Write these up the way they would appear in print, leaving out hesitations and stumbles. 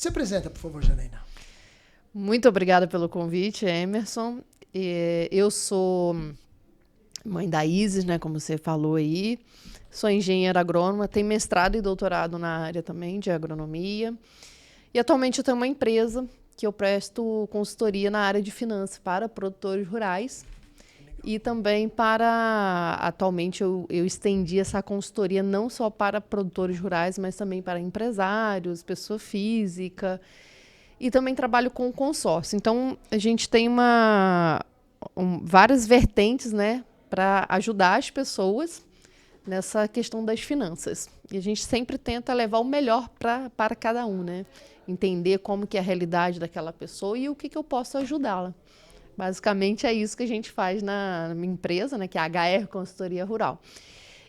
Se apresenta, por favor, Janaína. Muito obrigada pelo convite, Emerson. Eu sou mãe da Isis, né, como você falou aí. Sou engenheira agrônoma, tenho mestrado e doutorado na área também de agronomia. E atualmente eu tenho uma empresa que eu presto consultoria na área de finanças para produtores rurais. E também atualmente eu estendi essa consultoria não só para produtores rurais, mas também para empresários, pessoa física, e também trabalho com consórcio. Então, a gente tem várias vertentes, né, para ajudar as pessoas nessa questão das finanças. E a gente sempre tenta levar o melhor para cada um, né? Entender como que é a realidade daquela pessoa e o que eu posso ajudá-la. Basicamente é isso que a gente faz na minha empresa, né, que é a HR Consultoria Rural.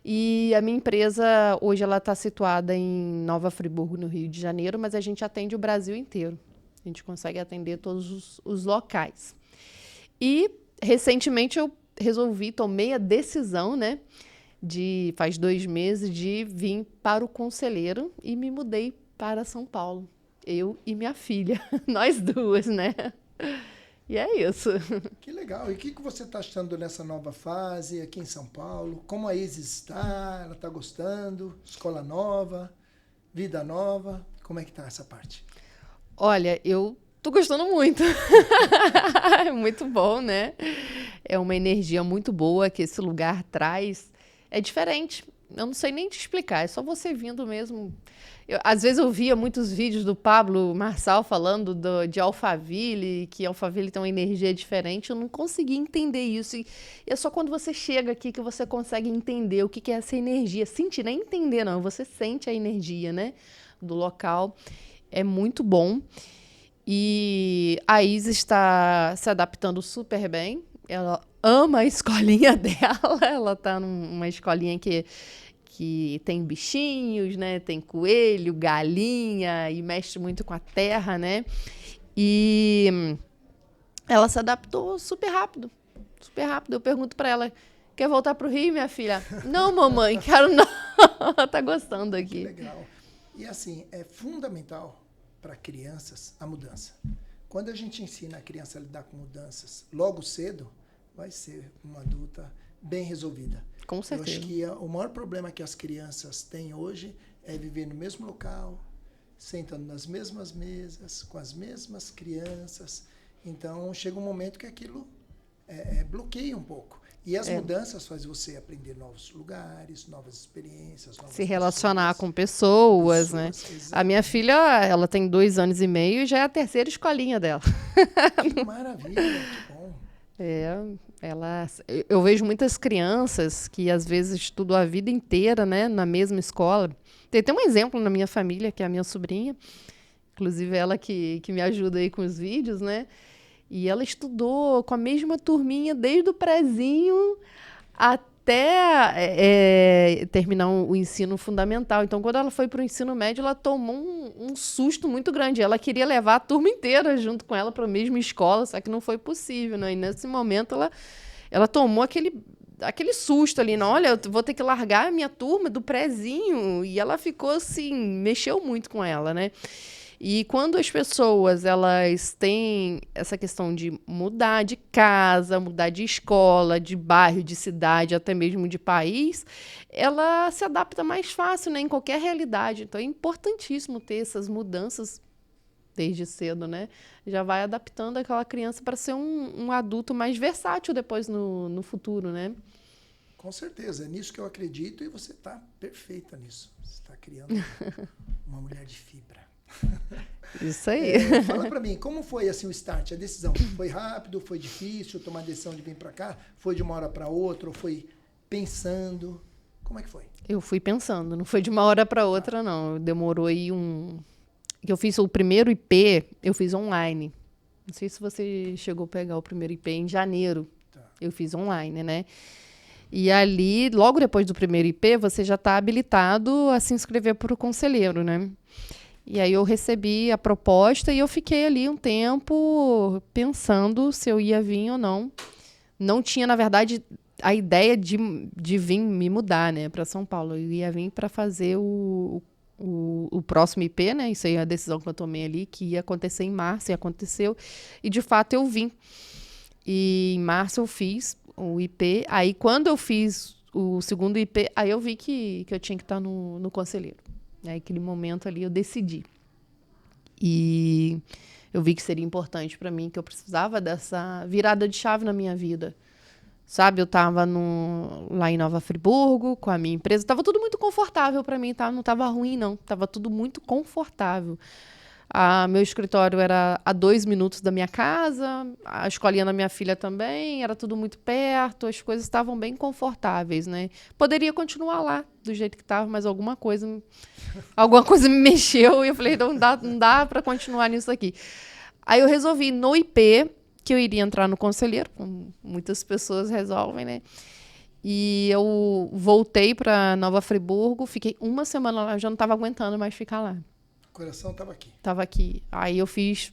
E a minha empresa, hoje, ela está situada em Nova Friburgo, no Rio de Janeiro, mas a gente atende o Brasil inteiro. A gente consegue atender todos os locais. E, recentemente, eu tomei a decisão, né, faz 2 meses, de vir para o Conselheiro e me mudei para São Paulo. Eu e minha filha, nós duas, né? E é isso. Que legal. E o que você está achando nessa nova fase aqui em São Paulo? Como a Isis está? Ela está gostando? Escola nova? Vida nova? Como é que está essa parte? Olha, eu tô gostando muito. É muito bom, né? É uma energia muito boa que esse lugar traz. É diferente. Eu não sei nem te explicar, é só você vindo mesmo. Às vezes eu via muitos vídeos do Pablo Marçal falando de Alphaville, que Alphaville tem uma energia diferente. Eu não conseguia entender isso. E é só quando você chega aqui que você consegue entender o que é essa energia. Sentir, nem entender, não. Você sente a energia, né, do local. É muito bom. E a Isis está se adaptando super bem. Ela ama a escolinha dela. Ela está numa escolinha que tem bichinhos, né? Tem coelho, galinha e mexe muito com a terra, né? E ela se adaptou super rápido. Super rápido. Eu pergunto para ela: quer voltar pro Rio, minha filha? Não, mamãe, quero não. Ela tá gostando aqui. Que legal. E assim, é fundamental para crianças a mudança. Quando a gente ensina a criança a lidar com mudanças logo cedo, vai ser uma adulta bem resolvida. Com certeza. Eu acho que o maior problema que as crianças têm hoje é viver no mesmo local, sentando nas mesmas mesas, com as mesmas crianças. Então, chega um momento que aquilo bloqueia um pouco. E as mudanças fazem você aprender novos lugares, novas experiências, novas se relacionar com pessoas, né? Exatamente. A minha filha, ela tem 2 anos e meio e já é a 3ª escolinha dela. Que maravilha, que bom. Eu vejo muitas crianças que às vezes estudam a vida inteira, né, na mesma escola. Tem um exemplo na minha família, que é a minha sobrinha, inclusive ela que me ajuda aí com os vídeos, né? E ela estudou com a mesma turminha desde o prezinho até terminar o ensino fundamental. Então, quando ela foi para o ensino médio, ela tomou um susto muito grande. Ela queria levar a turma inteira junto com ela para a mesma escola, só que não foi possível, né? E nesse momento ela tomou aquele susto ali, não, olha, eu vou ter que largar a minha turma do prezinho. E ela ficou assim, mexeu muito com ela, né? E quando as pessoas elas têm essa questão de mudar de casa, mudar de escola, de bairro, de cidade, até mesmo de país, ela se adapta mais fácil, né, em qualquer realidade. Então é importantíssimo ter essas mudanças desde cedo, né? Já vai adaptando aquela criança para ser um adulto mais versátil depois no futuro, né? Com certeza, é nisso que eu acredito e você está perfeita nisso. Você está criando uma mulher de fibra. Isso aí. Fala pra mim, como foi assim o start, a decisão? Foi rápido, foi difícil tomar a decisão de vir pra cá? Foi de uma hora pra outra ou foi pensando? Como é que foi? Eu fui pensando, não foi de uma hora para outra, não. Demorou aí que eu fiz o primeiro IP, eu fiz online. Não sei se você chegou a pegar o primeiro IP em janeiro. Tá. Eu fiz online, né? E ali, logo depois do primeiro IP, você já está habilitado a se inscrever para o conselheiro, né? E aí eu recebi a proposta e eu fiquei ali um tempo pensando se eu ia vir ou não. Não tinha, na verdade, a ideia de vir me mudar, né, para São Paulo. Eu ia vir para fazer o o próximo IP, né? Isso aí é a decisão que eu tomei ali, que ia acontecer em março, e aconteceu. E, de fato, eu vim. E em março eu fiz o IP. Aí, quando eu fiz o segundo IP, aí eu vi que eu tinha que estar no conselheiro. Aí, aquele momento ali, eu decidi. E eu vi que seria importante para mim, que eu precisava dessa virada de chave na minha vida. Sabe, eu estava lá em Nova Friburgo, com a minha empresa. Estava tudo muito confortável para mim, tá? Não estava ruim, não. Estava tudo muito confortável. Meu escritório era a 2 minutos da minha casa, a escolinha da minha filha também, era tudo muito perto, as coisas estavam bem confortáveis, né? Poderia continuar lá, do jeito que estava, mas alguma coisa me mexeu e eu falei, não dá para continuar nisso aqui. Aí eu resolvi, no IP, que eu iria entrar no conselheiro, como muitas pessoas resolvem, né? E eu voltei para Nova Friburgo, fiquei 1 semana lá, eu já não estava aguentando mais ficar lá. O coração estava aqui. Estava aqui. Aí eu fiz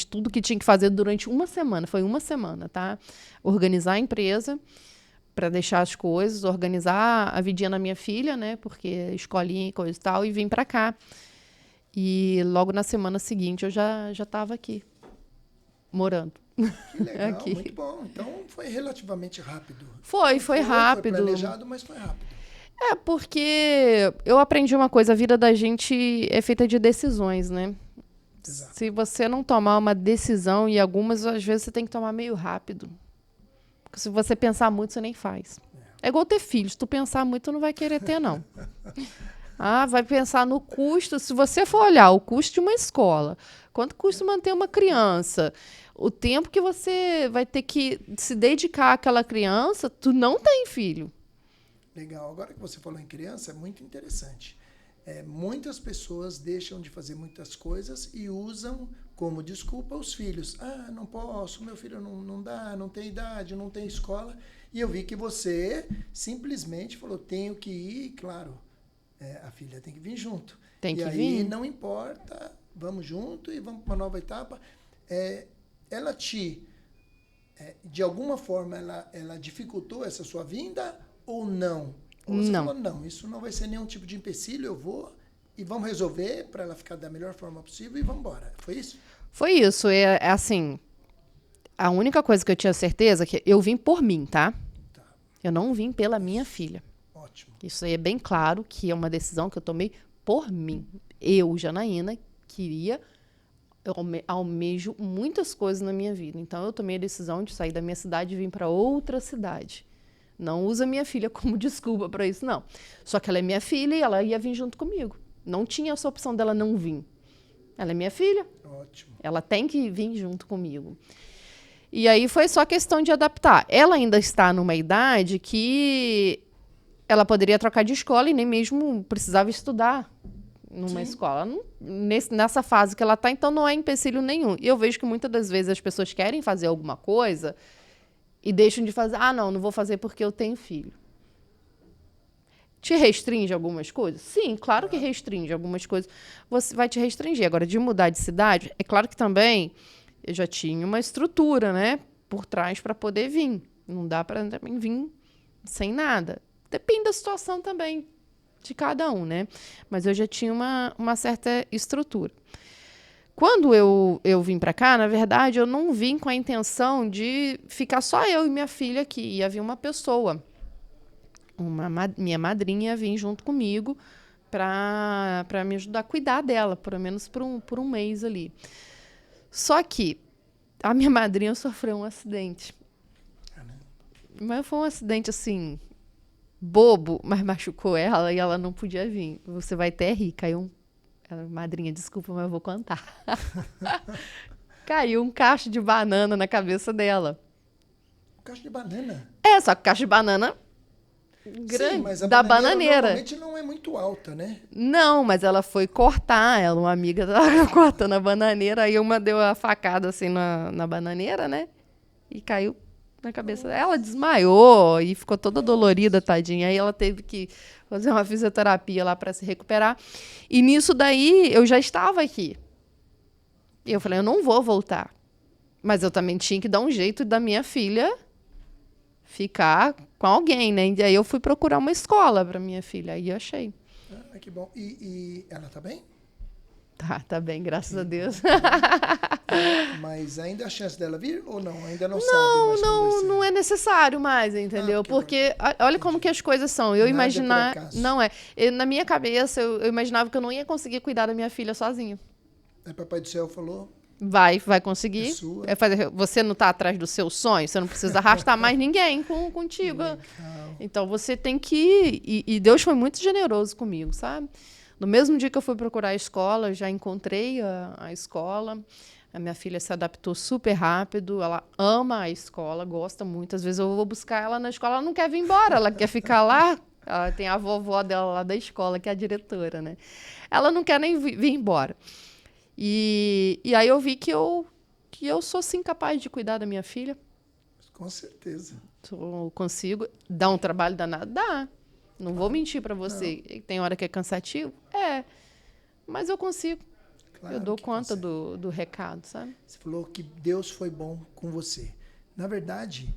tudo que tinha que fazer durante 1 semana, foi 1 semana, tá? Organizar a empresa para deixar as coisas, organizar a vidinha da minha filha, né? Porque escolinha e coisa e tal, e vim para cá. E logo na semana seguinte eu já estava aqui, morando. Que legal, Aqui. muito bom. Então foi relativamente rápido. Foi rápido. Foi planejado, mas foi rápido. Porque eu aprendi uma coisa, a vida da gente é feita de decisões, né? Exato. Se você não tomar uma decisão, e algumas, às vezes, você tem que tomar meio rápido. Porque se você pensar muito, você nem faz. É igual ter filhos. Se tu pensar muito, tu não vai querer ter, não. Vai pensar no custo. Se você for olhar o custo de uma escola, quanto custa manter uma criança, o tempo que você vai ter que se dedicar àquela criança, tu não tem filho. Legal. Agora que você falou em criança, é muito interessante. Muitas pessoas deixam de fazer muitas coisas e usam como desculpa os filhos. Não posso, meu filho não dá, não tem idade, não tem escola. E eu vi que você simplesmente falou, tenho que ir, claro, a filha tem que vir junto. Tem que vir. vir. E aí não importa, vamos junto e vamos para uma nova etapa. Ela de alguma forma, ela dificultou essa sua vinda ou não? Ou você falou, não, isso não vai ser nenhum tipo de empecilho, eu vou e vamos resolver para ela ficar da melhor forma possível e vamos embora. Foi isso? Foi isso. Assim, a única coisa que eu tinha certeza é que eu vim por mim, tá? Eu não vim pela minha filha. Ótimo. Isso aí é bem claro que é uma decisão que eu tomei por mim. Eu, Janaína, eu almejo muitas coisas na minha vida. Então, eu tomei a decisão de sair da minha cidade e vir para outra cidade. Não usa minha filha como desculpa para isso, não. Só que ela é minha filha e ela ia vir junto comigo. Não tinha essa opção dela não vir. Ela é minha filha. Ótimo. Ela tem que vir junto comigo. E aí foi só questão de adaptar. Ela ainda está numa idade que ela poderia trocar de escola e nem mesmo precisava estudar numa escola. Nessa fase que ela está, então não é empecilho nenhum. E eu vejo que muitas das vezes as pessoas querem fazer alguma coisa e deixam de fazer. Não vou fazer porque eu tenho filho. Te restringe algumas coisas? Sim, claro que restringe algumas coisas. Você vai te restringir. Agora, de mudar de cidade, é claro que também eu já tinha uma estrutura, né, por trás para poder vir. Não dá para também vir sem nada. Depende da situação também de cada um, né? Mas eu já tinha uma certa estrutura. Quando eu vim para cá, na verdade, eu não vim com a intenção de ficar só eu e minha filha aqui. Ia vir uma pessoa, minha madrinha, ia vir junto comigo para me ajudar a cuidar dela, pelo menos por um mês ali. Só que a minha madrinha sofreu um acidente. Mas foi um acidente, assim, bobo, mas machucou ela e ela não podia vir. Você vai até rir, caiu madrinha, desculpa, mas eu vou contar. Caiu um cacho de banana na cabeça dela. Um cacho de banana? Só que o cacho de banana grande, sim, mas a da bananeira bananeira. Normalmente não é muito alta, né? Não, mas ela foi cortar, uma amiga tava cortando a bananeira, aí uma deu a facada assim na bananeira, né? E caiu na cabeça dela. Ela desmaiou e ficou toda dolorida, tadinha. Aí ela teve que fazer uma fisioterapia lá para se recuperar. E nisso daí, eu já estava aqui. E eu falei, eu não vou voltar. Mas eu também tinha que dar um jeito da minha filha ficar com alguém, né? E aí eu fui procurar uma escola para minha filha. Aí eu achei. Ah, que bom. E ela tá bem? Tá bem, graças a Deus. Mas ainda há chance dela vir ou não? Ainda não sabe Não, mais como vai ser? não é necessário mais, entendeu? Porque olha como que as coisas são. Eu Nada é por imaginar, acaso. não é. Na minha cabeça, eu imaginava que eu não ia conseguir cuidar da minha filha sozinha. Aí Papai do Céu falou, Vai é conseguir. sua. Você não tá atrás do seu sonho, você não precisa arrastar mais ninguém contigo. Legal. Então você tem que ir. E Deus foi muito generoso comigo, sabe? No mesmo dia que eu fui procurar a escola, eu já encontrei a escola. A minha filha se adaptou super rápido, ela ama a escola, gosta muito. Às vezes eu vou buscar ela na escola, ela não quer vir embora, ela quer ficar lá. Ela tem a vovó dela lá da escola, que é a diretora, né? Ela não quer nem vir embora. E aí eu vi que eu sou, sim, capaz de cuidar da minha filha. Com certeza. Consigo. Dá um trabalho danado? Dá. Não vou mentir para você. Não. Tem hora que é cansativo? É. Mas eu consigo. Claro, eu dou conta do recado, sabe? Você falou que Deus foi bom com você. Na verdade,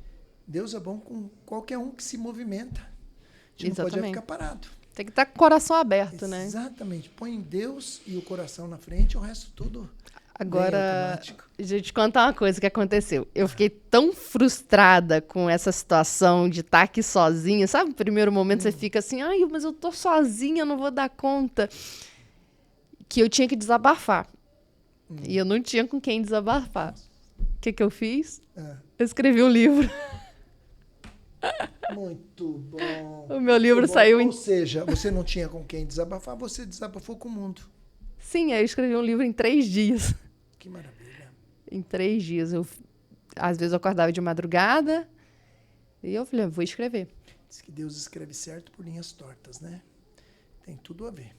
Deus é bom com qualquer um que se movimenta. A gente não pode ficar parado. Tem que estar com o coração aberto, né? Exatamente. Põe Deus e o coração na frente, o resto tudo. Agora, deixa eu te contar uma coisa que aconteceu. Eu fiquei tão frustrada com essa situação de estar aqui sozinha. Sabe, no primeiro momento você fica assim, ai, mas eu tô sozinha, não vou dar conta. Que eu tinha que desabafar. E eu não tinha com quem desabafar. O que eu fiz? Eu escrevi um livro. Muito bom. O meu livro saiu Ou seja, você não tinha com quem desabafar, você desabafou com o mundo. Sim, eu escrevi um livro em 3 dias. Que maravilha. Em 3 dias. Às vezes eu acordava de madrugada e eu falei, vou escrever. Diz que Deus escreve certo por linhas tortas, né? Tem tudo a ver.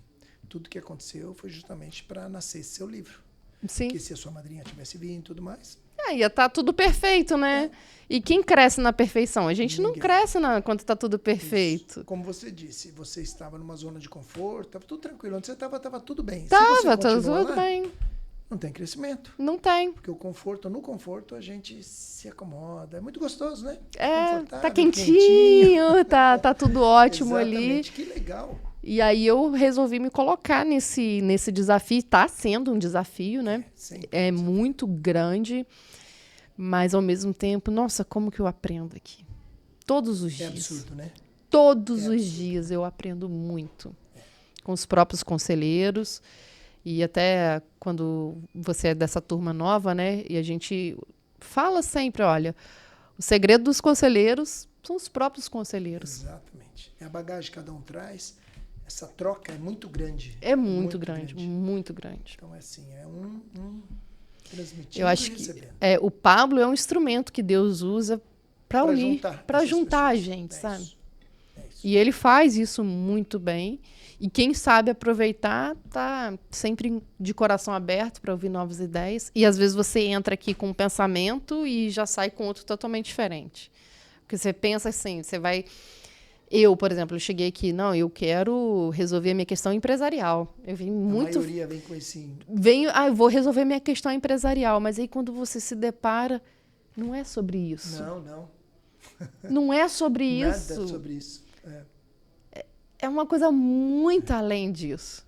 Tudo que aconteceu foi justamente para nascer esse seu livro. Sim. Porque se a sua madrinha tivesse vindo e tudo mais... ia estar tudo perfeito, né? E quem cresce na perfeição? A gente não cresce quando está tudo perfeito. Isso. Como você disse, você estava numa zona de conforto, estava tudo tranquilo. Onde você estava tudo bem. Estava tudo bem. Não tem crescimento. Não tem. Porque no conforto, a gente se acomoda. É muito gostoso, né? Tá quentinho, tá tudo ótimo. Exatamente. Ali. Que legal. E aí eu resolvi me colocar nesse desafio. Está sendo um desafio, né? É muito grande, mas ao mesmo tempo, nossa, como que eu aprendo aqui? Todos os dias. É absurdo, né? Todos os dias eu aprendo muito. Com os próprios conselheiros. E até quando você é dessa turma nova, né? E a gente fala sempre, olha, o segredo dos conselheiros são os próprios conselheiros. Exatamente. É a bagagem que cada um traz. Essa troca é muito grande. É muito grande. Então, assim, é transmitindo. Eu acho que o Pablo é um instrumento que Deus usa para unir, para juntar a gente, sabe? Isso. E ele faz isso muito bem. E quem sabe aproveitar tá sempre de coração aberto para ouvir novas ideias. E às vezes você entra aqui com um pensamento e já sai com outro totalmente diferente. Porque você pensa assim, você vai... Eu, por exemplo, eu cheguei aqui, não, eu quero resolver a minha questão empresarial. Eu vim muito... A maioria vem com esse... eu vou resolver minha questão empresarial. Mas aí quando você se depara, não é sobre isso. Não. Não é sobre isso. Nada sobre isso. É uma coisa muito além disso.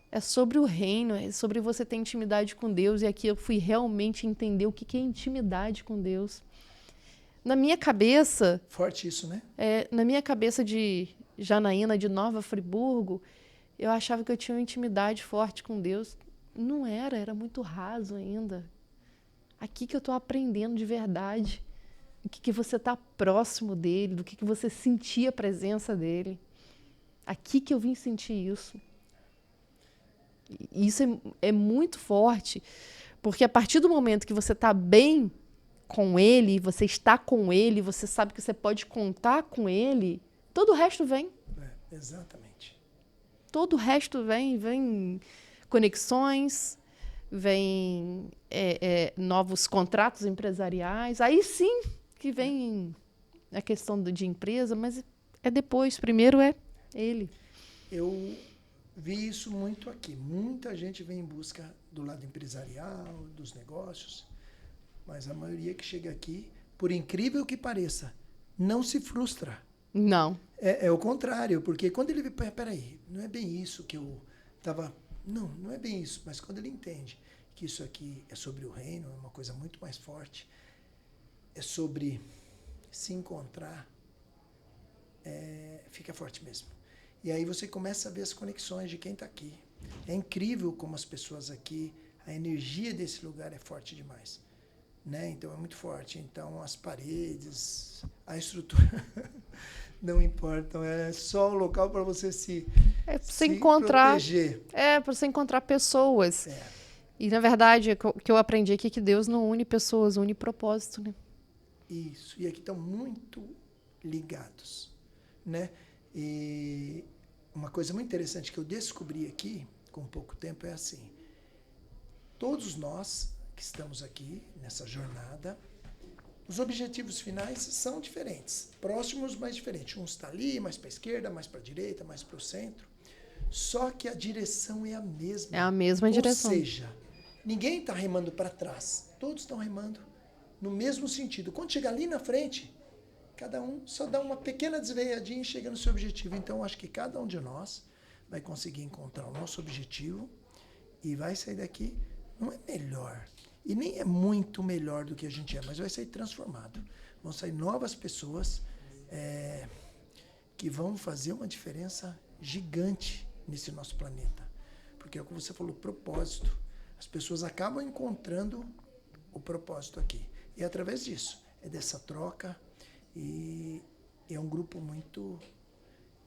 É sobre o reino, é sobre você ter intimidade com Deus. E aqui eu fui realmente entender o que é intimidade com Deus. Na minha cabeça... Forte isso, né? Na minha cabeça de Janaína, de Nova Friburgo, eu achava que eu tinha uma intimidade forte com Deus. Não era muito raso ainda. Aqui que eu estou aprendendo de verdade. O que você está próximo dele, do que você sentia a presença dele. Aqui que eu vim sentir isso. E isso é muito forte, porque a partir do momento que você está bem com ele, você está com ele, você sabe que você pode contar com ele, todo o resto vem. Exatamente. Todo o resto vem conexões, vem novos contratos empresariais, aí sim que vem a questão de empresa, mas é depois, primeiro é ele. Eu vi isso muito aqui. Muita gente vem em busca do lado empresarial, dos negócios, mas a maioria que chega aqui, por incrível que pareça, não se frustra. Não. É o contrário, porque quando ele vê, peraí, não é bem isso que eu estava... Não é bem isso, mas quando ele entende que isso aqui é sobre o reino, é uma coisa muito mais forte, é sobre se encontrar, fica forte mesmo. E aí você começa a ver as conexões de quem está aqui. É incrível como as pessoas aqui, a energia desse lugar é forte demais. Né? Então é muito forte. Então as paredes, a estrutura não importam. É só o local para você se proteger. Para você encontrar pessoas. É. E na verdade, o que eu aprendi aqui é que Deus não une pessoas, une propósito, né? Isso. E aqui estão muito ligados, né? E uma coisa muito interessante que eu descobri aqui, com pouco tempo, é assim. Todos nós que estamos aqui nessa jornada, os objetivos finais são diferentes, próximos, mas diferentes. Um está ali, mais para a esquerda, mais para a direita, mais para o centro. Só que a direção é a mesma. É a mesma direção. Ou seja, ninguém está remando para trás. Todos estão remando no mesmo sentido. Quando chegar ali na frente, cada um só dá uma pequena desviadinha e chega no seu objetivo. Então, acho que cada um de nós vai conseguir encontrar o nosso objetivo e vai sair daqui, não é melhor, e nem é muito melhor do que a gente é, mas vai sair transformado. Vão sair novas pessoas que vão fazer uma diferença gigante nesse nosso planeta. Porque é o que você falou, propósito. As pessoas acabam encontrando o propósito aqui. E é através disso, é dessa troca, e é um grupo muito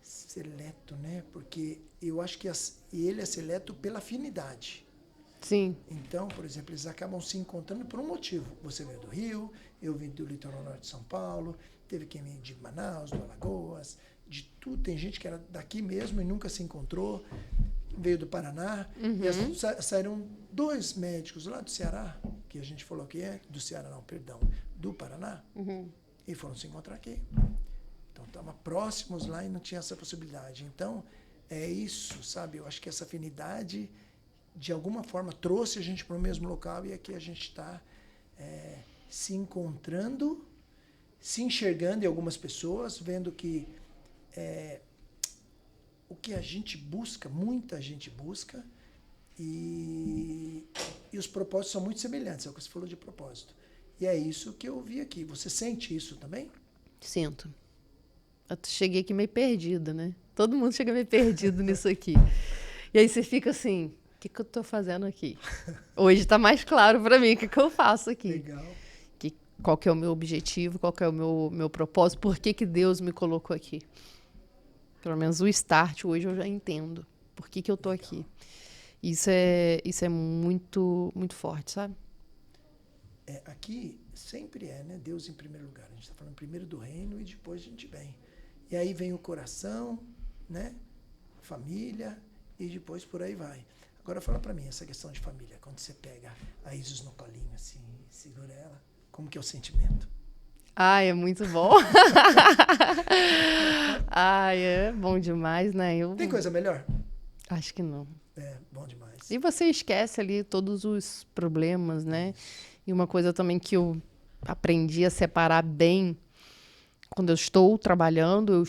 seleto, né? Porque eu acho que ele é seleto pela afinidade. Sim. Então, por exemplo, eles acabam se encontrando por um motivo. Você veio do Rio, eu vim do litoral norte de São Paulo, teve quem veio de Manaus, do Alagoas, de tudo. Tem gente que era daqui mesmo e nunca se encontrou, veio do Paraná. E saíram 2 médicos lá do Ceará, que a gente falou que do Ceará não, perdão, do Paraná, e foram se encontrar aqui. Então, estavam próximos lá e não tinha essa possibilidade. Então, é isso, sabe? Eu acho que essa afinidade, de alguma forma, trouxe a gente para o mesmo local, e aqui a gente está se encontrando, se enxergando em algumas pessoas, vendo que o que a gente busca, muita gente busca, e os propósitos são muito semelhantes, é o que você falou de propósito. E é isso que eu vi aqui. Você sente isso também? Sinto. Eu cheguei aqui meio perdida, né? Todo mundo chega meio perdido nisso aqui. E aí você fica assim, o que eu estou fazendo aqui? Hoje está mais claro para mim o que eu faço aqui. Legal. Qual que é o meu objetivo, qual que é o meu propósito, por que Deus me colocou aqui. Pelo menos o start hoje eu já entendo. Por que eu estou aqui? Isso é muito, muito forte, sabe? Aqui sempre né? Deus em primeiro lugar. A gente está falando primeiro do reino e depois a gente vem. E aí vem o coração, né? Família, e depois por aí vai. Agora fala para mim essa questão de família. Quando você pega a Isis no colinho assim, segura ela, como que é o sentimento? Ai, é muito bom. Ai, é bom demais, né? Tem coisa melhor? Acho que não. É, bom demais. E você esquece ali todos os problemas, né? E uma coisa também que eu aprendi a separar bem, quando eu estou trabalhando.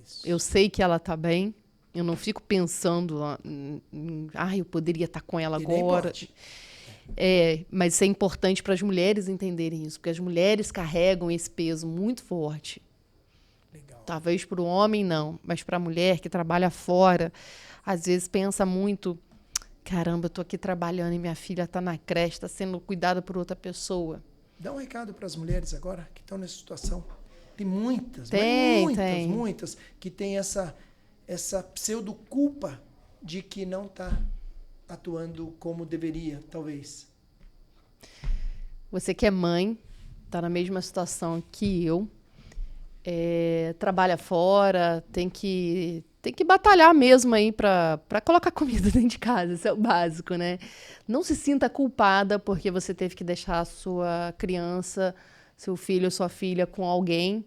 Isso. Eu sei que ela está bem. Eu não fico pensando, eu poderia estar com ela agora. Mas isso é importante para as mulheres entenderem isso, porque as mulheres carregam esse peso muito forte. Legal. Talvez para o homem não, mas para a mulher que trabalha fora, às vezes pensa muito, caramba, eu estou aqui trabalhando e minha filha está na creche, está sendo cuidada por outra pessoa. Dá um recado para as mulheres agora que estão nessa situação. Tem muitas, muitas que têm essa pseudo-culpa de que não está atuando como deveria, talvez. Você que é mãe, está na mesma situação que eu, trabalha fora, tem que batalhar mesmo aí para colocar comida dentro de casa, isso é o básico, né? Não se sinta culpada porque você teve que deixar a sua criança, seu filho ou sua filha com alguém,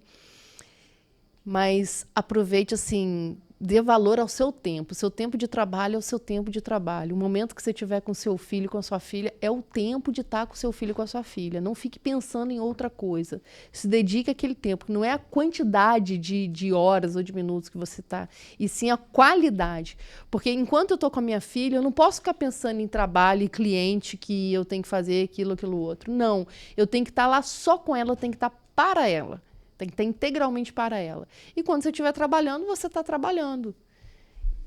mas aproveite, assim, dê valor ao seu tempo. O seu tempo de trabalho é o seu tempo de trabalho. O momento que você tiver com seu filho, com a sua filha, é o tempo de estar com seu filho, com a sua filha. Não fique pensando em outra coisa. Se dedique àquele tempo. Não é a quantidade de horas ou de minutos que você está, e sim a qualidade. Porque enquanto eu estou com a minha filha, eu não posso ficar pensando em trabalho e cliente, que eu tenho que fazer aquilo outro. Não. Eu tenho que estar lá só com ela, eu tenho que estar para ela. Tem que estar integralmente para ela. E quando você estiver trabalhando, você está trabalhando.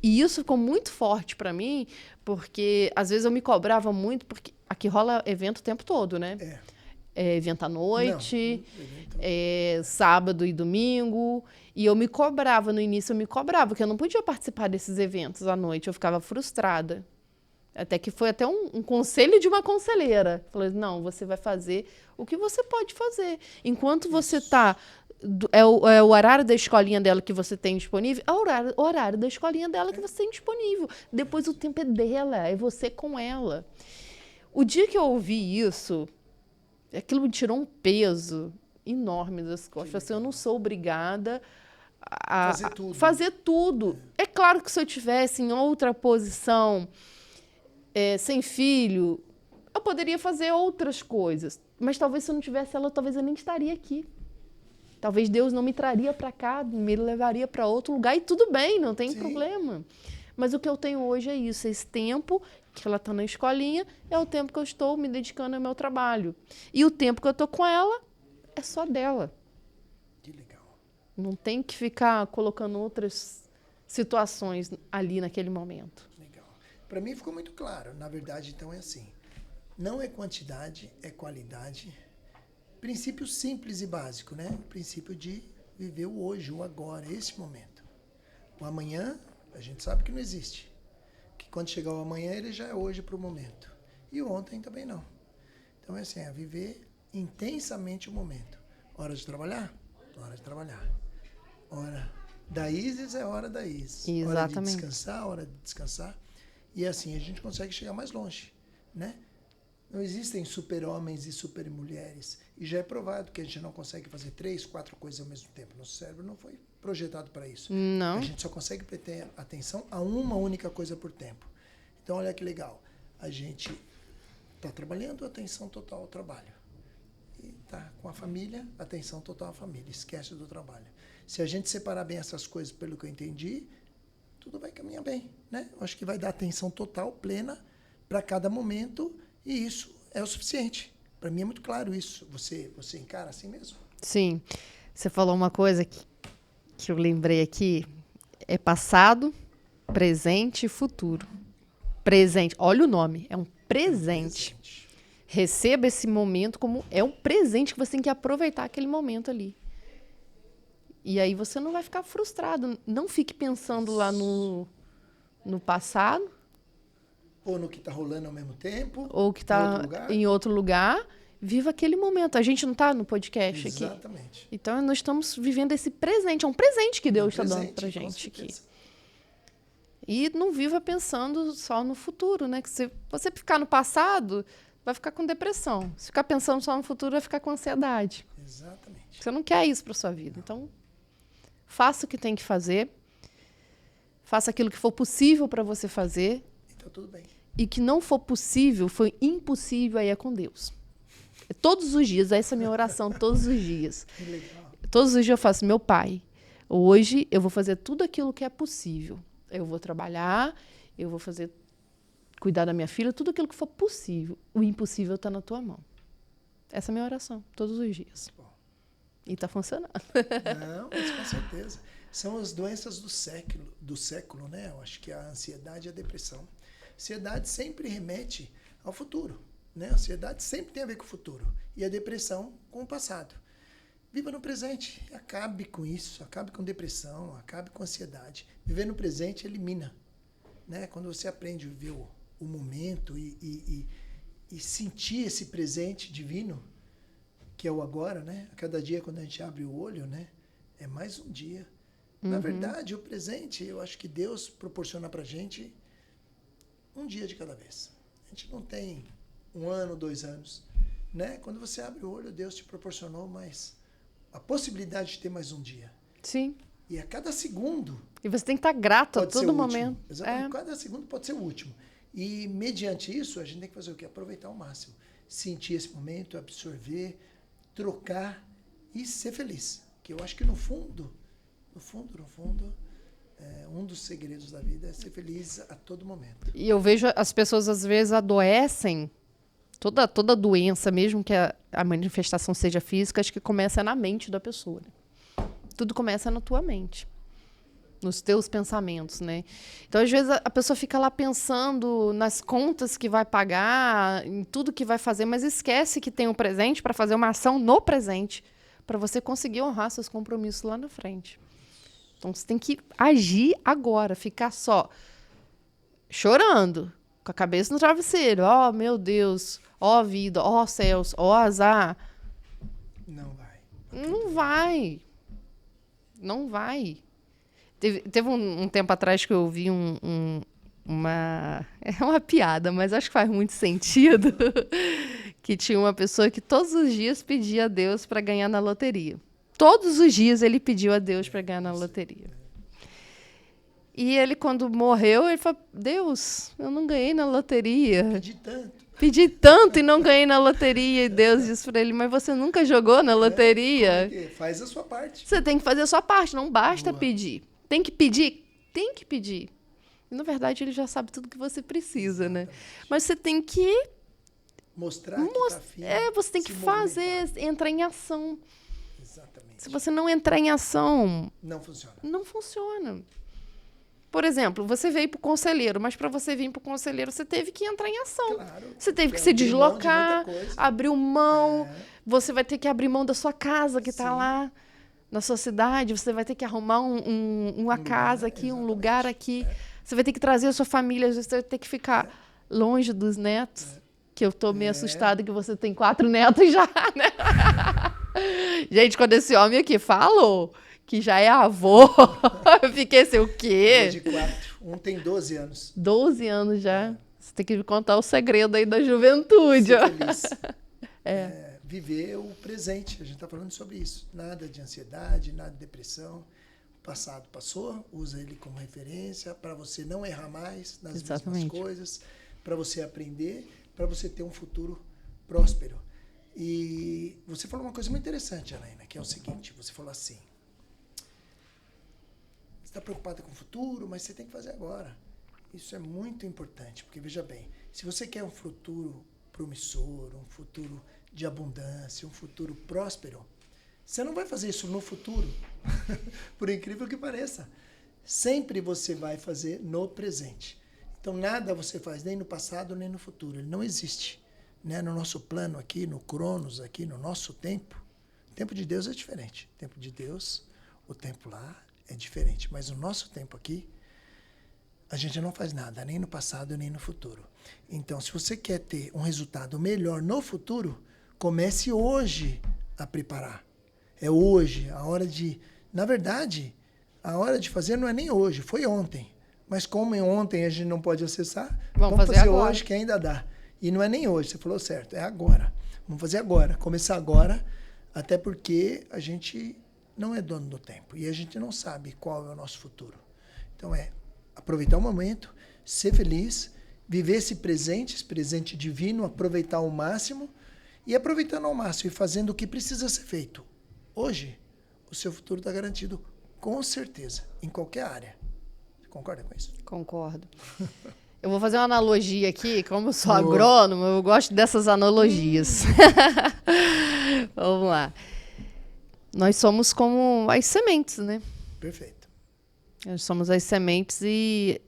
E isso ficou muito forte para mim, porque às vezes eu me cobrava muito, porque aqui rola evento o tempo todo, né? Evento à noite, sábado e domingo. E eu me cobrava, no início eu me cobrava, que eu não podia participar desses eventos à noite, eu ficava frustrada. Até que foi até um conselho de uma conselheira. Falou, não, você vai fazer o que você pode fazer. Enquanto você está... É o horário da escolinha dela que você tem disponível, é o horário da escolinha dela que você tem disponível. Depois o tempo é dela, é você com ela. O dia que eu ouvi isso, aquilo me tirou um peso enorme das costas. Assim, eu não sou obrigada a fazer tudo. É claro que se eu tivesse em outra posição, sem filho, eu poderia fazer outras coisas. Mas talvez se eu não tivesse ela, talvez eu nem estaria aqui. Talvez Deus não me traria para cá, me levaria para outro lugar. E tudo bem, não tem problema. Mas o que eu tenho hoje é isso. Esse tempo que ela está na escolinha é o tempo que eu estou me dedicando ao meu trabalho. E o tempo que eu estou com ela é só dela. Que legal. Não tem que ficar colocando outras situações ali naquele momento. Legal. Para mim ficou muito claro. Na verdade, então, é assim. Não é quantidade, é qualidade. Princípio simples e básico, né? O princípio de viver o hoje, o agora, esse momento. O amanhã, a gente sabe que não existe. Que quando chegar o amanhã, ele já é hoje para o momento. E o ontem também não. Então é assim, é viver intensamente o momento. Hora de trabalhar? Hora de trabalhar. Hora da Isis é hora da Isis. Exatamente. Hora de descansar. E assim a gente consegue chegar mais longe, né? Não existem super-homens e super-mulheres. E já é provado que a gente não consegue fazer 3, 4 coisas ao mesmo tempo. Nosso cérebro não foi projetado para isso. Não. A gente só consegue ter atenção a uma única coisa por tempo. Então, olha que legal. A gente está trabalhando, atenção total ao trabalho. E está com a família, atenção total à família. Esquece do trabalho. Se a gente separar bem essas coisas, pelo que eu entendi, tudo vai caminhar bem, né? Eu acho que vai dar atenção total, plena, para cada momento. E isso é o suficiente. Para mim é muito claro isso. Você encara assim mesmo? Sim. Você falou uma coisa que eu lembrei aqui. É passado, presente e futuro. Presente. Olha o nome. É um presente. Receba esse momento como é um presente que você tem que aproveitar aquele momento ali. E aí você não vai ficar frustrado. Não fique pensando lá no passado. Ou no que está rolando ao mesmo tempo. Ou que está em outro lugar. Viva aquele momento. A gente não está no podcast aqui. Exatamente. Então, nós estamos vivendo esse presente. É um presente que Deus está dando para a gente aqui. E não viva pensando só no futuro, né? Que se você ficar no passado, vai ficar com depressão. Se ficar pensando só no futuro, vai ficar com ansiedade. Exatamente. Você não quer isso para sua vida. Então, faça o que tem que fazer. Faça aquilo que for possível para você fazer. Então, tudo bem. E que não for possível, foi impossível, aí é com Deus. Todos os dias, essa é a minha oração, todos os dias. Que legal. Todos os dias eu faço, meu Pai, hoje eu vou fazer tudo aquilo que é possível. Eu vou trabalhar, eu vou cuidar da minha filha, tudo aquilo que for possível. O impossível está na tua mão. Essa é a minha oração, todos os dias. Bom. E está funcionando. Não, mas com certeza. São as doenças do século, né? Eu acho que a ansiedade e a depressão. A ansiedade sempre remete ao futuro, né? A ansiedade sempre tem a ver com o futuro. E a depressão com o passado. Viva no presente. Acabe com isso. Acabe com depressão. Acabe com ansiedade. Viver no presente elimina, né? Quando você aprende a viver o momento e sentir esse presente divino, que é o agora, né? A cada dia, quando a gente abre o olho, né? É mais um dia. Na verdade, o presente, eu acho que Deus proporciona pra gente um dia de cada vez. A gente não tem 1 ano, 2 anos, né? Quando você abre o olho, Deus te proporcionou a possibilidade de ter mais um dia. Sim. E a cada segundo E você tem que estar grato a pode ser todo o último. momento. Exatamente. Cada segundo pode ser o último. E, mediante isso, a gente tem que fazer o quê? Aproveitar ao máximo. Sentir esse momento, absorver, trocar e ser feliz. Que eu acho que no fundo, um dos segredos da vida é ser feliz a todo momento. E eu vejo as pessoas, às vezes, adoecem. Toda doença, mesmo que a manifestação seja física, acho que começa na mente da pessoa. Né? Tudo começa na tua mente. Nos teus pensamentos, né? Então, às vezes, a pessoa fica lá pensando nas contas que vai pagar, em tudo que vai fazer, mas esquece que tem um presente para fazer uma ação no presente, para você conseguir honrar seus compromissos lá na frente. Então, você tem que agir agora, ficar só chorando, com a cabeça no travesseiro. Oh, meu Deus, ó vida, ó céus, ó azar. Não vai. Não vai. Não vai. Teve um tempo atrás que eu vi uma... É uma piada, mas acho que faz muito sentido. Que tinha uma pessoa que todos os dias pedia a Deus para ganhar na loteria. Todos os dias ele pediu a Deus para ganhar na loteria. E ele, quando morreu, ele falou, Deus, eu não ganhei na loteria. Pedi tanto e não ganhei na loteria. E Deus disse para ele, mas você nunca jogou na loteria? Faz a sua parte. Você tem que fazer a sua parte, não basta pedir. Tem que pedir? Tem que pedir. E, na verdade, ele já sabe tudo que você precisa, né? Mas você tem que... Mostrar que tá afim, você tem que fazer, entrar em ação. Exatamente. Se você não entrar em ação... Não funciona. Não funciona. Por exemplo, você veio para o conselheiro, mas para você vir para o conselheiro, você teve que entrar em ação. Claro, você teve que se deslocar, abriu mão. Você vai ter que abrir mão da sua casa que está lá na sua cidade. Você vai ter que arrumar uma casa aqui, um lugar aqui. Você vai ter que trazer a sua família. Você vai ter que ficar longe dos netos. Que eu estou meio assustada que você tem 4 netos já, né? Gente, quando esse homem aqui falou... que já é avô. Eu fiquei assim, o quê? De 4. Um tem 12 anos. 12 anos já. Você tem que me contar o segredo aí da juventude. Ser feliz. Viver o presente. A gente está falando sobre isso. Nada de ansiedade, nada de depressão. O passado passou, usa ele como referência para você não errar mais nas mesmas coisas, para você aprender, para você ter um futuro próspero. E você falou uma coisa muito interessante, Anaína, que é o seguinte, você falou assim, está preocupada com o futuro, mas você tem que fazer agora. Isso é muito importante, porque veja bem, se você quer um futuro promissor, um futuro de abundância, um futuro próspero, você não vai fazer isso no futuro, por incrível que pareça. Sempre você vai fazer no presente. Então nada você faz nem no passado nem no futuro, ele não existe. Né? No nosso plano aqui, no Cronos, aqui no nosso tempo, o tempo de Deus é diferente. O tempo de Deus, o tempo lá é diferente, mas no nosso tempo aqui, a gente não faz nada, nem no passado, nem no futuro. Então, se você quer ter um resultado melhor no futuro, comece hoje a preparar. É hoje, a hora de... Na verdade, a hora de fazer não é nem hoje, foi ontem. Mas como ontem a gente não pode acessar, vamos fazer hoje que ainda dá. E não é nem hoje, você falou certo, é agora. Vamos fazer agora, começar agora, até porque a gente... não é dono do tempo e a gente não sabe qual é o nosso futuro. Então aproveitar o momento, ser feliz, viver esse presente divino, aproveitar ao máximo e aproveitando ao máximo e fazendo o que precisa ser feito. Hoje, o seu futuro está garantido com certeza, em qualquer área. Você concorda com isso? Concordo. Eu vou fazer uma analogia aqui, como eu sou agrônomo, eu gosto dessas analogias. Vamos lá. Nós somos como as sementes, né? Perfeito. Nós somos as sementes e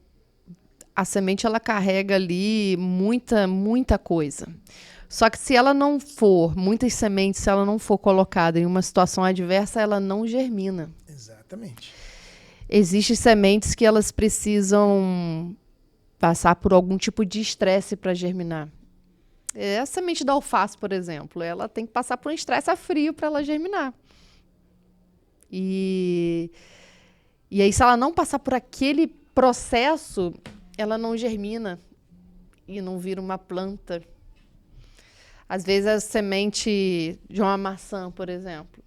a semente ela carrega ali muita coisa. Só que se ela não for, muitas sementes, se ela não for colocada em uma situação adversa, ela não germina. Exatamente. Existem sementes que elas precisam passar por algum tipo de estresse para germinar. A semente da alface, por exemplo, ela tem que passar por um estresse a frio para ela germinar. E aí, se ela não passar por aquele processo, ela não germina e não vira uma planta. Às vezes, a semente de uma maçã, por exemplo,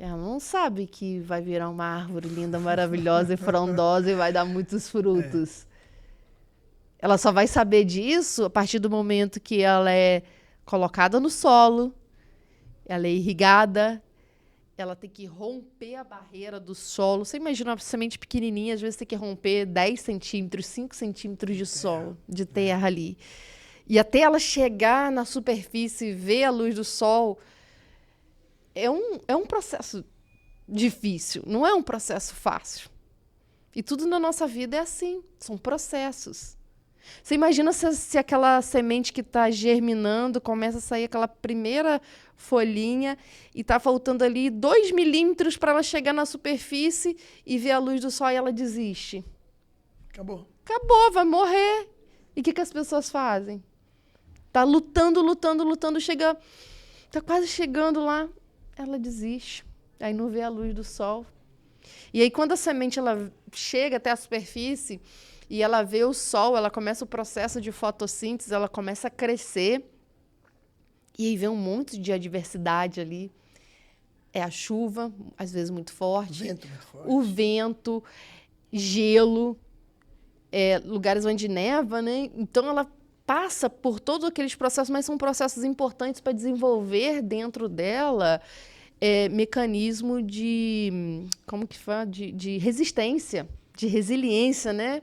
Ela não sabe que vai virar uma árvore linda, maravilhosa e frondosa e vai dar muitos frutos. Ela só vai saber disso a partir do momento que ela é colocada no solo, ela é irrigada, ela tem que romper a barreira do solo. Você imagina uma semente pequenininha, às vezes tem que romper 10 centímetros, 5 centímetros de solo, de terra ali. E até ela chegar na superfície e ver a luz do sol, é um processo difícil, não é um processo fácil. E tudo na nossa vida é assim, são processos. Você imagina se aquela semente que está germinando começa a sair aquela primeira folhinha e está faltando ali 2 milímetros para ela chegar na superfície e ver a luz do sol e ela desiste. Acabou. Acabou, vai morrer. E o que as pessoas fazem? Tá lutando, chega, tá quase chegando lá, ela desiste. Aí não vê a luz do sol. E aí quando a semente ela chega até a superfície e ela vê o sol, ela começa o processo de fotossíntese, ela começa a crescer. E aí vem um monte de adversidade ali. É a chuva, às vezes muito forte. Vento muito forte. O vento, gelo, lugares onde neva, né? Então ela passa por todos aqueles processos, mas são processos importantes para desenvolver dentro dela mecanismo de, como que fala? De resistência, de resiliência, né?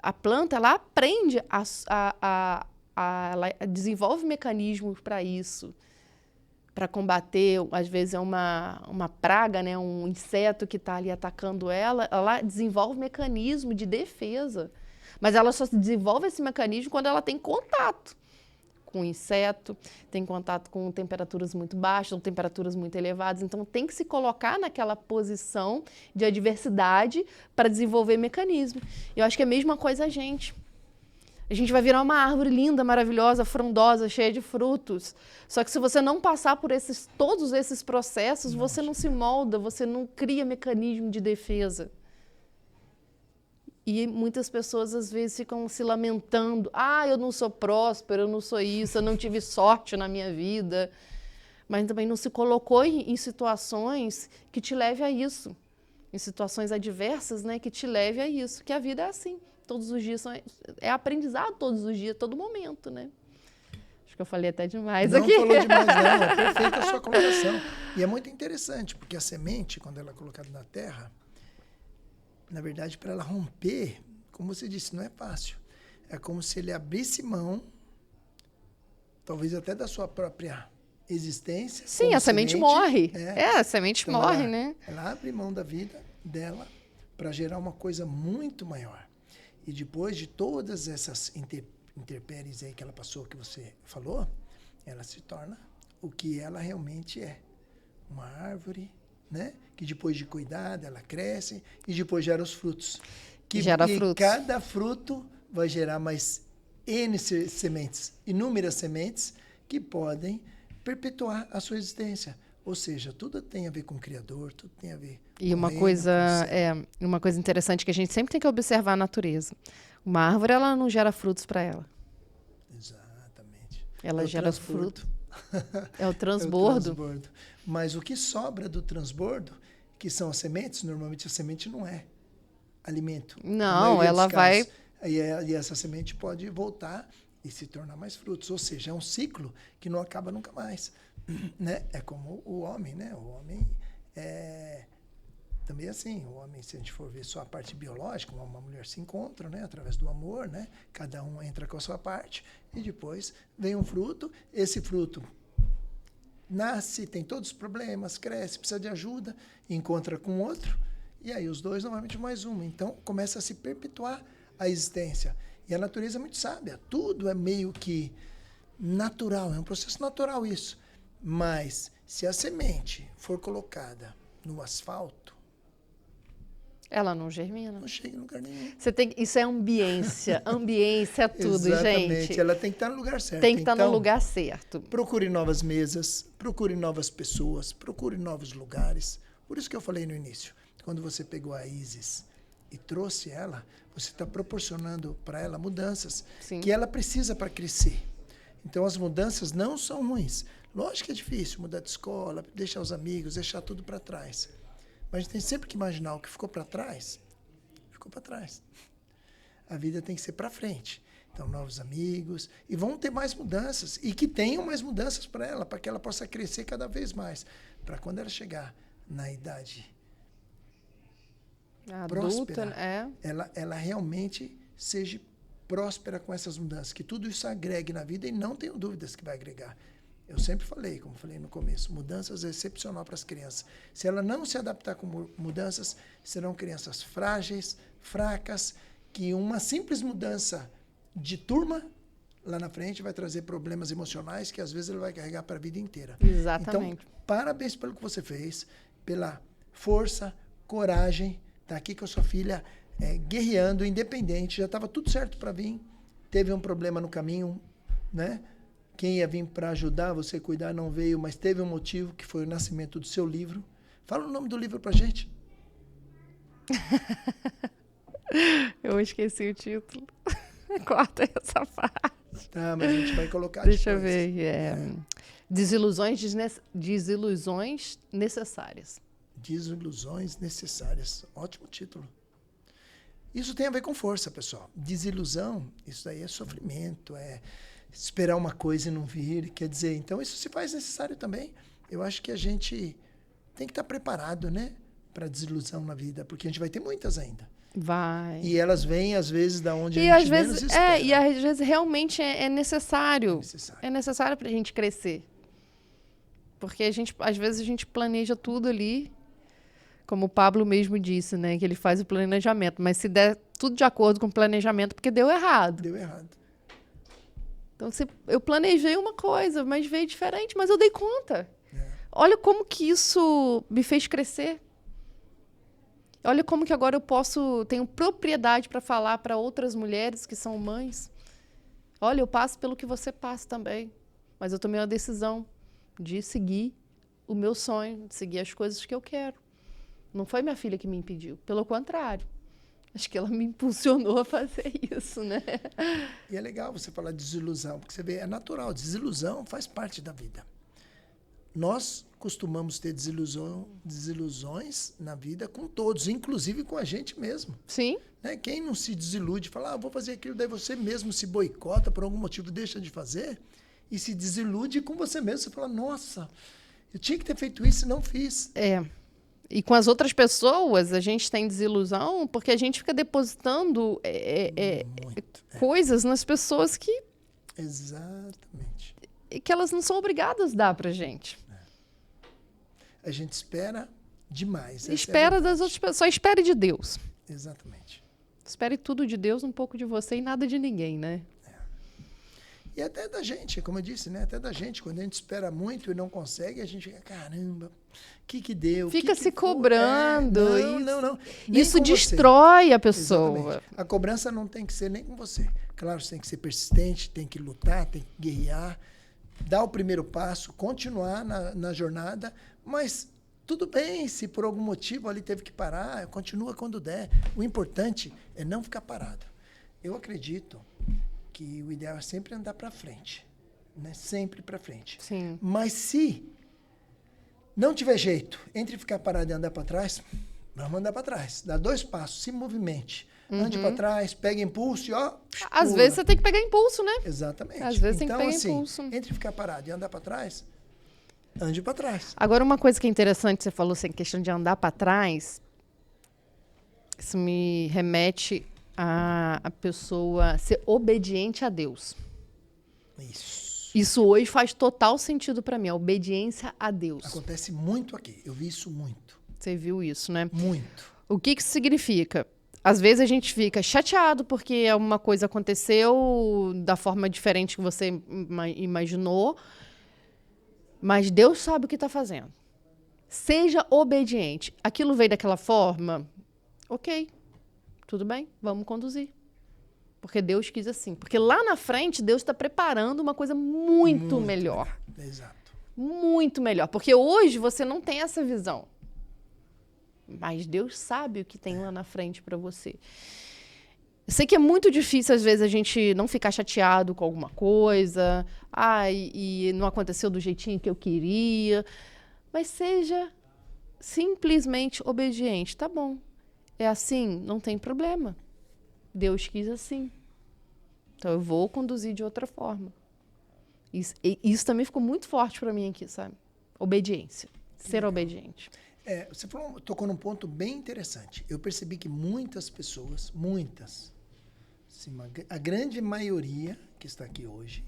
A planta, ela aprende, ela desenvolve mecanismos para isso, para combater, às vezes é uma praga, né? Um inseto que está ali atacando ela desenvolve mecanismo de defesa. Mas ela só se desenvolve esse mecanismo quando ela tem contato com o inseto, tem contato com temperaturas muito baixas, ou temperaturas muito elevadas. Então, tem que se colocar naquela posição de adversidade para desenvolver mecanismo. Eu acho que é a mesma coisa a gente. A gente vai virar uma árvore linda, maravilhosa, frondosa, cheia de frutos. Só que se você não passar por todos esses processos, você não se molda, você não cria mecanismo de defesa. E muitas pessoas, às vezes, ficam se lamentando. Eu não sou próspero, eu não sou isso, eu não tive sorte na minha vida. Mas também não se colocou em situações que te levem a isso. Em situações adversas, né, que te levem a isso. Que a vida é assim. Todos os dias é aprendizado, todos os dias, todo momento, né? Acho que eu falei até demais aqui. Não falou demais, não. É perfeita a sua colocação. E é muito interessante, porque a semente, quando ela é colocada na terra, na verdade, para ela romper, como você disse, não é fácil. É como se ele abrisse mão, talvez até da sua própria existência. Sim, a semente morre. A semente então morre, né? Ela abre mão da vida dela para gerar uma coisa muito maior. E depois de todas essas intempéries aí que ela passou, que você falou, ela se torna o que ela realmente é. Uma árvore, né? Que depois de cuidada, ela cresce e depois gera os frutos. E cada fruto vai gerar mais N sementes, inúmeras sementes que podem perpetuar a sua existência. Ou seja, tudo tem a ver com o Criador, tudo tem a ver e com uma o reino, coisa uma coisa interessante que a gente sempre tem que observar a natureza. Uma árvore, ela não gera frutos para ela. Exatamente. Ela gera fruto. É o transbordo. É o transbordo. Mas o que sobra do transbordo, que são as sementes, normalmente a semente não é alimento. Não, ela vai... E essa semente pode voltar e se tornar mais frutos. Ou seja, é um ciclo que não acaba nunca mais. Né? É como o homem, né? O homem é também assim. O homem, se a gente for ver só a parte biológica, uma mulher se encontra, né? Através do amor, né? Cada um entra com a sua parte e depois vem um fruto. Esse fruto nasce, tem todos os problemas, cresce, precisa de ajuda, encontra com outro e aí os dois novamente mais uma. Então começa a se perpetuar a existência. E a natureza é muito sábia. Tudo é meio que natural, é um processo natural isso. Mas se a semente for colocada no asfalto, ela não germina. Não chega em lugar nenhum. Isso é ambiência. Ambiência é tudo, Exatamente. gente. Ela tem que estar no lugar certo. Tem que estar no lugar certo. Procure novas mesas, procure novas pessoas, procure novos lugares. Por isso que eu falei no início. Quando você pegou a Isis e trouxe ela, você está proporcionando para ela mudanças que ela precisa para crescer. Então, as mudanças não são ruins. Lógico que é difícil mudar de escola, deixar os amigos, deixar tudo para trás. Mas a gente tem sempre que imaginar o que ficou para trás, ficou para trás. A vida tem que ser para frente. Então, novos amigos, e vão ter mais mudanças, e que tenham mais mudanças para ela, para que ela possa crescer cada vez mais, para quando ela chegar na idade próspera, ela realmente seja próspera com essas mudanças, que tudo isso agregue na vida, e não tenho dúvidas que vai agregar. Eu sempre falei, como falei no começo, mudanças é excepcional para as crianças. Se ela não se adaptar com mudanças, serão crianças frágeis, fracas, que uma simples mudança de turma, lá na frente, vai trazer problemas emocionais que às vezes ele vai carregar para a vida inteira. Exatamente. Então, parabéns pelo que você fez, pela força, coragem, tá aqui com a sua filha, guerreando, independente, já estava tudo certo para vir, teve um problema no caminho, né? Quem ia vir para ajudar você a cuidar não veio, mas teve um motivo, que foi o nascimento do seu livro. Fala o nome do livro para gente. Eu esqueci o título. Corta essa parte. Tá, mas a gente vai colocar Deixa eu depois. ver. Desilusões necessárias. Desilusões necessárias. Ótimo título. Isso tem a ver com força, pessoal. Desilusão, isso aí é sofrimento, é esperar uma coisa e não vir. Quer dizer, então isso se faz necessário também. Eu acho que a gente tem que estar preparado, né, para desilusão na vida, porque a gente vai ter muitas ainda. Vai. E elas vêm, às vezes, da onde a gente menos espera. E às vezes realmente é necessário. É É necessário para a gente crescer. Porque às vezes a gente planeja tudo ali, como o Pablo mesmo disse, né? Que ele faz o planejamento. Mas se der tudo de acordo com o planejamento, porque deu errado. Deu errado. Então, eu planejei uma coisa, mas veio diferente, mas eu dei conta. Olha como que isso me fez crescer. Olha como que agora tenho propriedade para falar para outras mulheres que são mães. Olha, eu passo pelo que você passa também. Mas eu tomei uma decisão de seguir o meu sonho, de seguir as coisas que eu quero. Não foi minha filha que me impediu. Pelo contrário. Acho que ela me impulsionou a fazer isso, né? E é legal você falar de desilusão, porque você vê, é natural. Desilusão faz parte da vida. Nós costumamos ter desilusões na vida com todos, inclusive com a gente mesmo. Sim. Né? Quem não se desilude, fala, vou fazer aquilo, daí você mesmo se boicota, por algum motivo deixa de fazer, e se desilude com você mesmo. Você fala, nossa, eu tinha que ter feito isso e não fiz. E com as outras pessoas, a gente tem desilusão porque a gente fica depositando coisas nas pessoas que Exatamente. Que elas não são obrigadas a dar pra gente. A gente espera demais. Espera das outras pessoas. Só espere de Deus. Exatamente. Espere tudo de Deus, um pouco de você e nada de ninguém, né? E até da gente, como eu disse, né? Até da gente, quando a gente espera muito e não consegue, a gente fica, caramba, o que deu? Fica se cobrando. Não. Isso destrói a pessoa. Exatamente. A cobrança não tem que ser nem com você. Claro, você tem que ser persistente, tem que lutar, tem que guerrear, dar o primeiro passo, continuar na jornada, mas tudo bem, se por algum motivo ali teve que parar, continua quando der. O importante é não ficar parado. Eu acredito que o ideal é sempre andar para frente, né? Sempre para frente. Sim. Mas se não tiver jeito, entre ficar parado e andar para trás, vamos andar para trás. Dá 2 passos, se movimente. Ande para trás, pega impulso e Às pula. vezes você tem que pegar impulso, né? Exatamente. Às vezes então, tem que pegar assim, impulso. Entre ficar parado e andar para trás, ande para trás. Agora, uma coisa que é interessante, você falou assim, questão de andar para trás, isso me remete a pessoa ser obediente a Deus. Isso hoje faz total sentido para mim, a obediência a Deus. Acontece muito aqui, eu vi isso muito. Você viu isso, né? Muito. O que isso significa? Às vezes a gente fica chateado porque alguma coisa aconteceu da forma diferente que você imaginou, mas Deus sabe o que está fazendo. Seja obediente. Aquilo veio daquela forma? Ok. Tudo bem, vamos conduzir. Porque Deus quis assim. Porque lá na frente, Deus está preparando uma coisa muito melhor. Exato. Muito melhor. Porque hoje você não tem essa visão. Mas Deus sabe o que tem lá na frente para você. Eu sei que é muito difícil, às vezes, a gente não ficar chateado com alguma coisa. E não aconteceu do jeitinho que eu queria. Mas seja simplesmente obediente. Tá bom. É assim, não tem problema. Deus quis assim. Então eu vou conduzir de outra forma. Isso também ficou muito forte para mim aqui, sabe? Obediência. Ser obediente. Você tocou num ponto bem interessante. Eu percebi que muitas pessoas, assim, a grande maioria que está aqui hoje,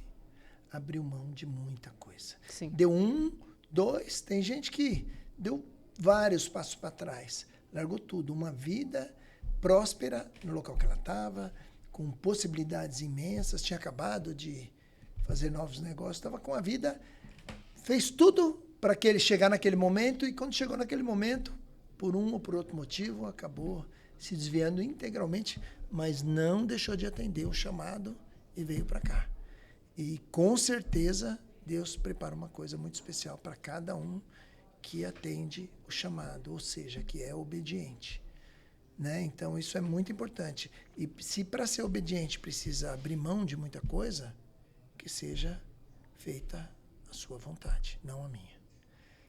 abriu mão de muita coisa. Sim. Deu 1, 2, tem gente que deu vários passos para trás. Largou tudo, uma vida próspera no local que ela estava, com possibilidades imensas, tinha acabado de fazer novos negócios, estava com a vida, fez tudo para que ele chegar naquele momento, e quando chegou naquele momento, por um ou por outro motivo, acabou se desviando integralmente, mas não deixou de atender o chamado e veio para cá. E com certeza Deus prepara uma coisa muito especial para cada um que atende o chamado, ou seja, que é obediente. Né? Então isso é muito importante. E se para ser obediente precisa abrir mão de muita coisa, que seja feita a sua vontade, não a minha.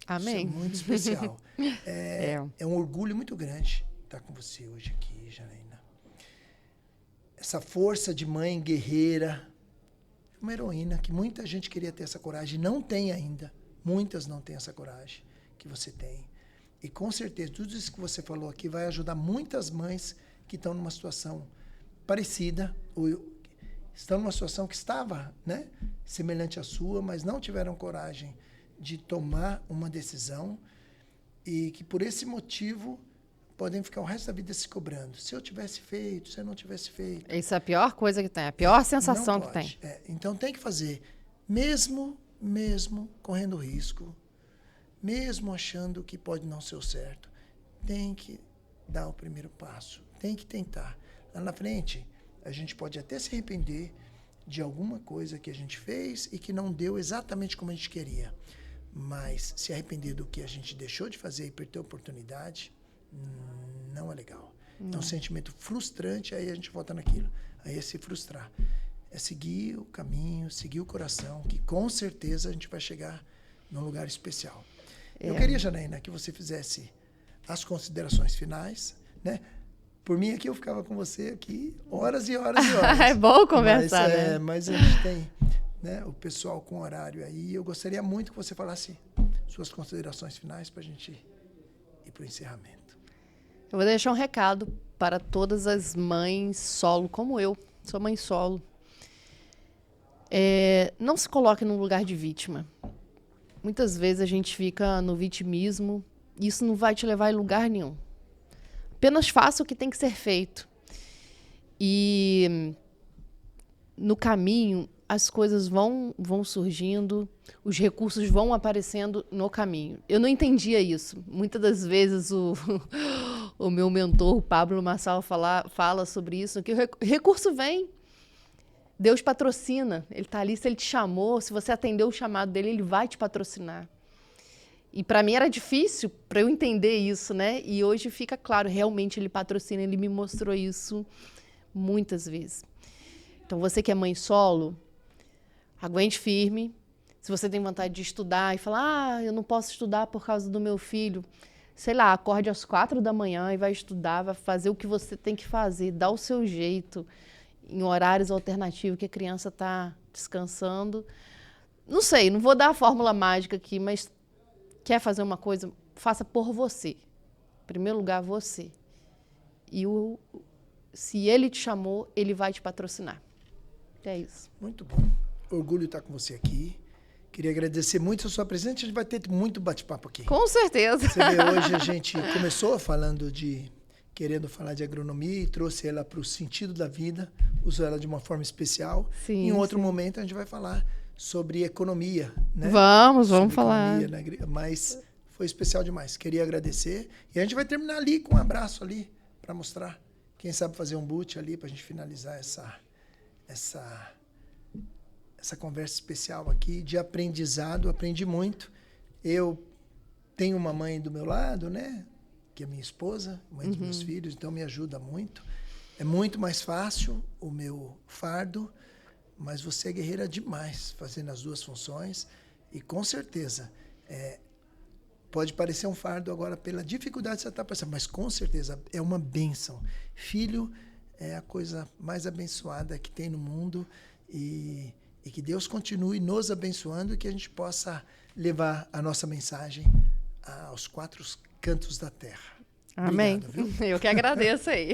Amém. Isso é muito especial. É um orgulho muito grande estar com você hoje aqui, Janaína. Essa força de mãe guerreira, uma heroína que muita gente queria ter essa coragem, não tem ainda. Muitas não têm essa coragem que você tem. E com certeza, tudo isso que você falou aqui vai ajudar muitas mães que estão numa situação parecida, ou estão numa situação que estava, né, semelhante à sua, mas não tiveram coragem de tomar uma decisão e que por esse motivo podem ficar o resto da vida se cobrando. Se eu tivesse feito, se eu não tivesse feito. Isso é a pior coisa que tem, a pior sensação que tem. Então tem que fazer, mesmo correndo risco, mesmo achando que pode não ser o certo, tem que dar o primeiro passo, tem que tentar. Lá na frente, a gente pode até se arrepender de alguma coisa que a gente fez e que não deu exatamente como a gente queria. Mas se arrepender do que a gente deixou de fazer e perder a oportunidade, não é legal. É um sentimento frustrante, aí a gente volta naquilo. Aí é se frustrar. É seguir o caminho, seguir o coração, que com certeza a gente vai chegar num lugar especial. Eu queria, Janaína, que você fizesse as considerações finais, né? Por mim aqui, eu ficava com você aqui horas e horas e horas. É bom conversar, né? Mas a gente tem, né, o pessoal com horário aí. Eu gostaria muito que você falasse suas considerações finais para a gente ir para o encerramento. Eu vou deixar um recado para todas as mães solo, como eu. Sou mãe solo. Não se coloque num lugar de vítima. Muitas vezes a gente fica no vitimismo e isso não vai te levar em lugar nenhum. Apenas faça o que tem que ser feito. E no caminho, as coisas vão surgindo, os recursos vão aparecendo no caminho. Eu não entendia isso. Muitas das vezes o meu mentor, o Pablo Marçal, fala sobre isso, que o recurso vem. Deus patrocina. Ele está ali, se ele te chamou, se você atendeu o chamado dele, ele vai te patrocinar. E para mim era difícil para eu entender isso, né? E hoje fica claro, realmente ele patrocina, ele me mostrou isso muitas vezes. Então você que é mãe solo, aguente firme. Se você tem vontade de estudar e falar, eu não posso estudar por causa do meu filho, sei lá, acorde às 4 da manhã e vai estudar, vai fazer o que você tem que fazer, dá o seu jeito, em horários alternativos que a criança está descansando. Não sei, não vou dar a fórmula mágica aqui, mas quer fazer uma coisa, faça por você. Em primeiro lugar, você. E se ele te chamou, ele vai te patrocinar. É isso. Muito bom. Orgulho estar com você aqui. Queria agradecer muito a sua presença. A gente vai ter muito bate-papo aqui. Com certeza. Você vê, hoje a gente começou falando querendo falar de agronomia e trouxe ela para o sentido da vida, usou ela de uma forma especial. Sim, em outro momento a gente vai falar sobre economia, né? Vamos sobre falar. Economia, mas foi especial demais. Queria agradecer. E a gente vai terminar ali com um abraço ali, para mostrar. Quem sabe fazer um boot ali, para a gente finalizar essa conversa especial aqui de aprendizado. Aprendi muito. Eu tenho uma mãe do meu lado, né? Que é minha esposa, mãe dos meus filhos, então me ajuda muito. É muito mais fácil o meu fardo, mas você é guerreira demais fazendo as duas funções. E com certeza, pode parecer um fardo agora pela dificuldade que você está passando, mas com certeza é uma bênção. Filho é a coisa mais abençoada que tem no mundo e que Deus continue nos abençoando e que a gente possa levar a nossa mensagem aos 4 cantos da terra. Amém. Obrigado, viu? Eu que agradeço aí.